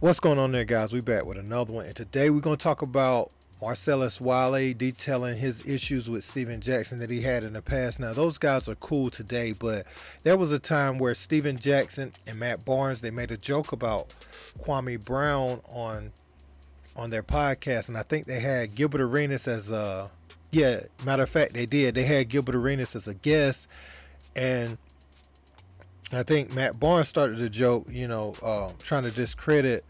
What's going on there, guys? We back with another one, and today we're going to talk about Marcellus Wiley, detailing his issues with Steven Jackson that he had in the past. Now, those guys are cool today, but there was a time where Steven Jackson and Matt Barnes, they made a joke about Kwame Brown on their podcast, and I think they had Gilbert Arenas as a, matter of fact, they did. They had Gilbert Arenas as a guest, and I think Matt Barnes started the joke, trying to discredit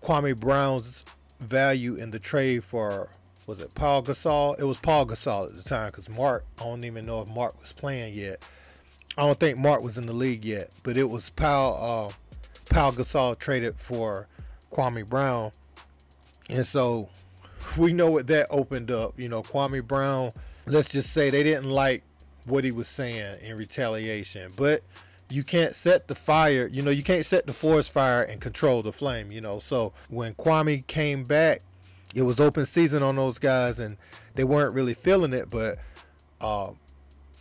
Kwame Brown's value in the trade for, was it Paul Gasol? It was Paul Gasol at the time, because Mark, I don't even know if Mark was playing yet. I don't think Mark was in the league yet, but it was Paul Gasol traded for Kwame Brown. And so we know what that opened up. Kwame Brown, let's just say they didn't like what he was saying in retaliation, but you can't set the fire, you can't set the forest fire and control the flame, so when Kwame came back, it was open season on those guys and they weren't really feeling it. But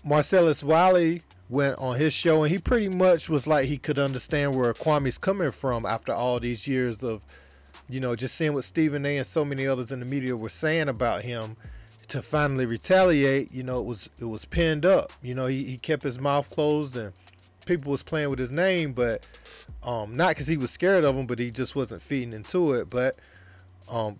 Marcellus Wiley went on his show and he pretty much was like he could understand where Kwame's coming from after all these years of just seeing what Stephen A and so many others in the media were saying about him. To finally retaliate, it was pinned up. He kept his mouth closed and people was playing with his name, but not because he was scared of him, but he just wasn't feeding into it. But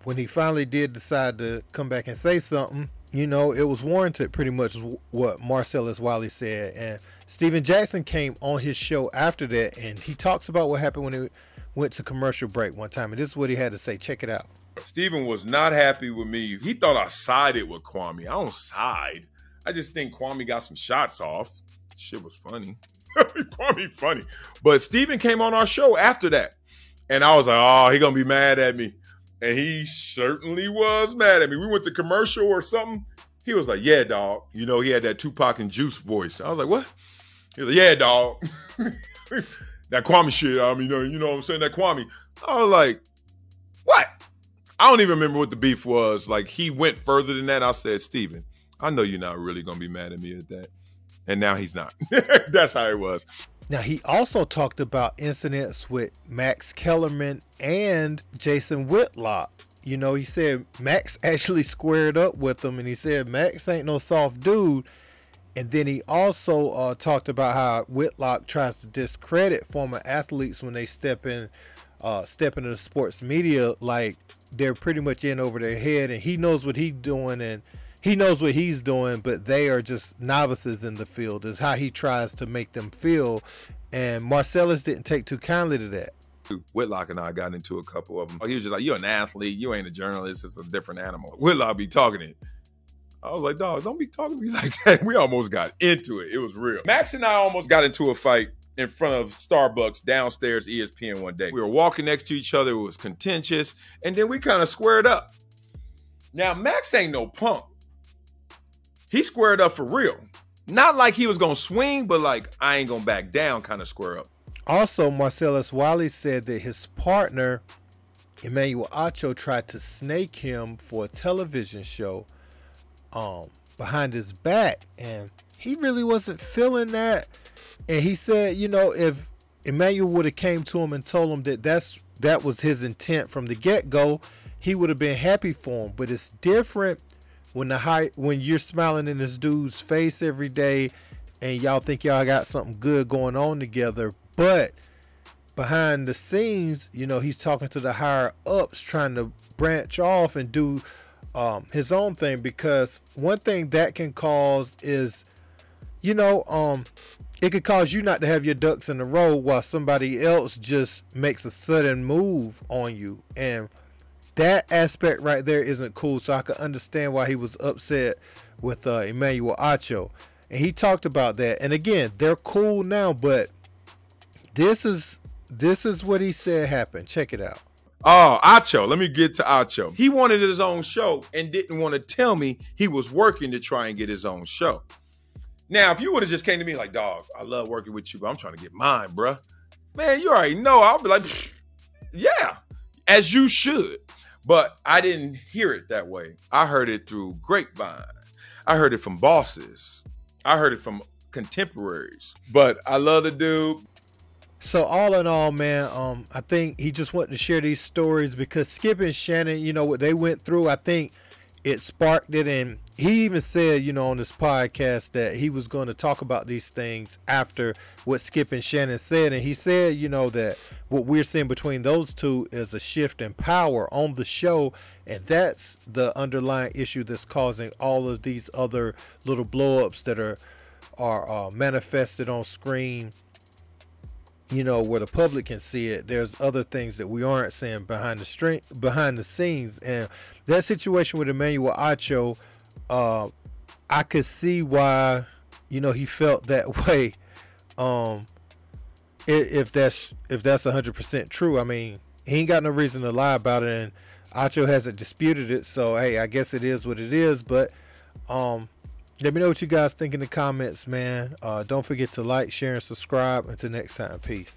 when he finally did decide to come back and say something, it was warranted, pretty much what Marcellus Wiley said. And Steven Jackson came on his show after that, and he talks about what happened when he went to commercial break one time, and this is what he had to say. Check it out. Steven was not happy with me. He thought I sided with Kwame. I don't side. I just think Kwame got some shots off. Shit was funny. Kwame funny. But Steven came on our show after that. And I was like, oh, he gonna be mad at me. And he certainly was mad at me. We went to commercial or something. He was like, yeah, dog. He had that Tupac and Juice voice. I was like, what? He was like, yeah, dog. That Kwame shit. You know what I'm saying? That Kwame. I was like, what? I don't even remember what the beef was. Like, he went further than that. I said, Steven, I know you're not really going to be mad at me at that. And now he's not. That's how it was. Now, he also talked about incidents with Max Kellerman and Jason Whitlock. He said Max actually squared up with him, and he said Max ain't no soft dude. And then he also talked about how Whitlock tries to discredit former athletes when they step into the sports media, like they're pretty much in over their head, and he knows what he's doing, and he knows what he's doing, but they are just novices in the field, is how he tries to make them feel. And Marcellus didn't take too kindly to that. Whitlock and I got into a couple of them. He was just like, you're an athlete, you ain't a journalist, it's a different animal. Whitlock be talking it. I was like, dog, don't be talking to me like that. We almost got into it. It was real. Max and I almost got into a fight in front of Starbucks downstairs ESPN one day. We were walking next to each other. It was contentious. And then we kind of squared up. Now, Max ain't no punk. He squared up for real. Not like he was going to swing, but like, I ain't going to back down kind of square up. Also, Marcellus Wiley said that his partner, Emmanuel Acho, tried to snake him for a television show behind his back, and he really wasn't feeling that. And he said, if Emmanuel would have came to him and told him that was his intent from the get-go, he would have been happy for him. But it's different when you're smiling in this dude's face every day and y'all think y'all got something good going on together, but behind the scenes, he's talking to the higher ups, trying to branch off and do his own thing. Because one thing that can cause is, it could cause you not to have your ducks in a row while somebody else just makes a sudden move on you. And that aspect right there isn't cool. So I can understand why he was upset with Emmanuel Acho. And he talked about that. And again, they're cool now, but this is what he said happened. Check it out. Oh, Acho. Let me get to Acho. He wanted his own show and didn't want to tell me he was working to try and get his own show. Now, if you would have just came to me like, dog, I love working with you, but I'm trying to get mine, bruh. Man, you already know. I'll be like, yeah, as you should. But I didn't hear it that way. I heard it through grapevine. I heard it from bosses. I heard it from contemporaries. But I love the dude. So all in all, man, I think he just wanted to share these stories because Skip and Shannon, you know, what they went through, I think it sparked it. And he even said, you know, on this podcast that he was going to talk about these things after what Skip and Shannon said. And he said, you know, that what we're seeing between those two is a shift in power on the show. And that's the underlying issue that's causing all of these other little blow-ups that are manifested on screen, you know, where the public can see it. There's other things that we aren't seeing behind the scenes. And that situation with Emmanuel Acho, I could see why, you know, he felt that way. If that's 100% true, I mean, he ain't got no reason to lie about it, and Acho hasn't disputed it. So hey, I guess it is what it is. But let me know what you guys think in the comments, man. Don't forget to like, share, and subscribe. Until next time, peace.